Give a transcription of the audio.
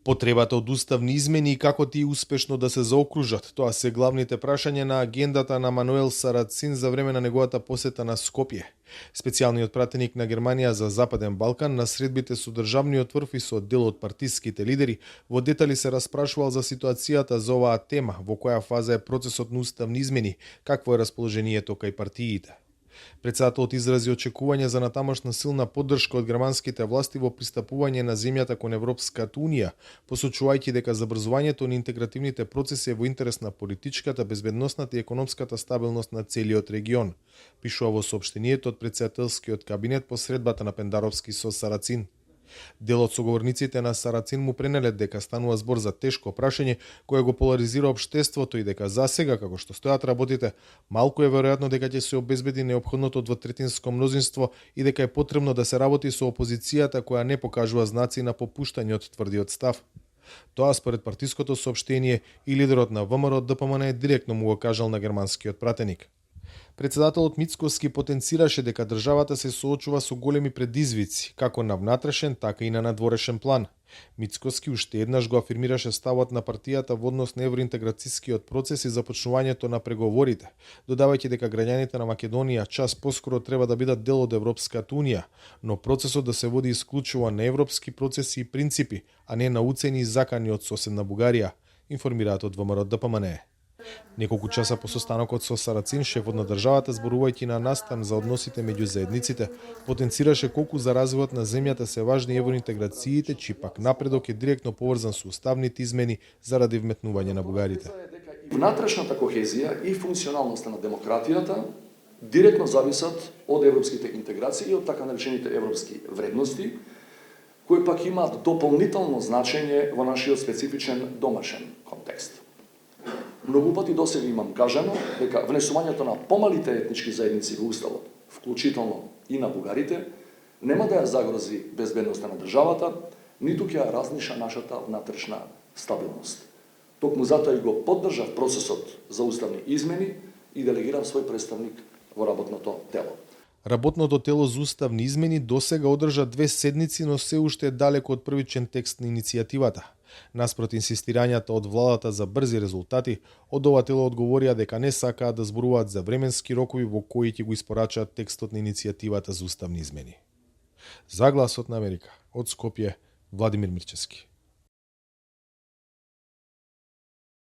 Потребата од уставни измени и како тие успешно да се заокружат, тоа се главните прашања на агендата на Мануел Сарацин за време на неговата посета на Скопје. Специјалниот пратеник на Германија за Западен Балкан на средбите со државниот врв и со дел од партиските лидери во детали се распрашувал за ситуацијата за оваа тема, во која фаза е процесот на уставни измени, какво е расположението кај партиите. Председателот изрази очекување за натамошна силна поддршка од германските власти во пристапување на земјата кон Европската унија, посочувајќи дека забрзувањето на интегративните процеси е во интерес на политичката, безбедносната и економската стабилност на целиот регион, пишува во соопштението од председателскиот кабинет по средбата на Пендаровски со Сарацин. Дел од соговорниците на Сарацин му пренеле дека станува збор за тешко прашање кое го поларизира општеството и дека засега, како што стојат работите, малку е веројатно дека ќе се обезбеди неопходното двотретинско мнозинство и дека е потребно да се работи со опозицијата која не покажува знаци на попуштање од тврдиот став. Тоа според партиското соопштение и лидерот на ВМРО ДПМН директно му го кажал на германскиот пратеник. Председателот Мицкоски потенцираше дека државата се соочува со големи предизвици, како на внатрешен, така и на надворешен план. Мицкоски уште еднаш го афирмираше ставот на партијата во однос на евроинтеграцијскиот процес и започнувањето на преговорите, додавајќи дека граѓаните на Македонија час поскоро треба да бидат дел од Европската унија, но процесот да се води исклучиво на европски процеси и принципи, а не на уцени и закани од соседна Бугарија, информираат од ВМРО ДПМН. Неколку часа по состанокот со Сарацин, шефот на државата, зборувајќи на настан за односите меѓу заедниците, потенцираше колку за развојот на земјата се важни евроинтеграциите, чиј пак напредок е директно поврзан со уставните измени заради вметнување на бугарите. Внатрешната кохезија и функционалноста на демократијата директно зависат од европските интеграции и од така наречените европски вредности, кои пак имаат дополнително значење во нашиот специфичен домашен контекст. Многу пати досега имам кажано дека внесувањето на помалите етнички заедници во уставот, вклучително и на бугарите, нема да ја загрози безбедноста на државата, ниту ќе ја разниша нашата внатрешна стабилност. Токму затоа и го поддржав процесот за уставни измени и делегирав свој представник во работното тело. Работното тело за уставни измени досега одржа 2 седници, но се уште е далеко од првичен текст на иницијативата. Наспрот инсистирањата од владата за брзи резултати, од ова тело одговорија дека не сакаат да зборуваат за временски рокови во кои ќе го испорачаат текстот на иницијативата за уставни измени. За Гласот на Америка, од Скопје, Владимир Мирчевски.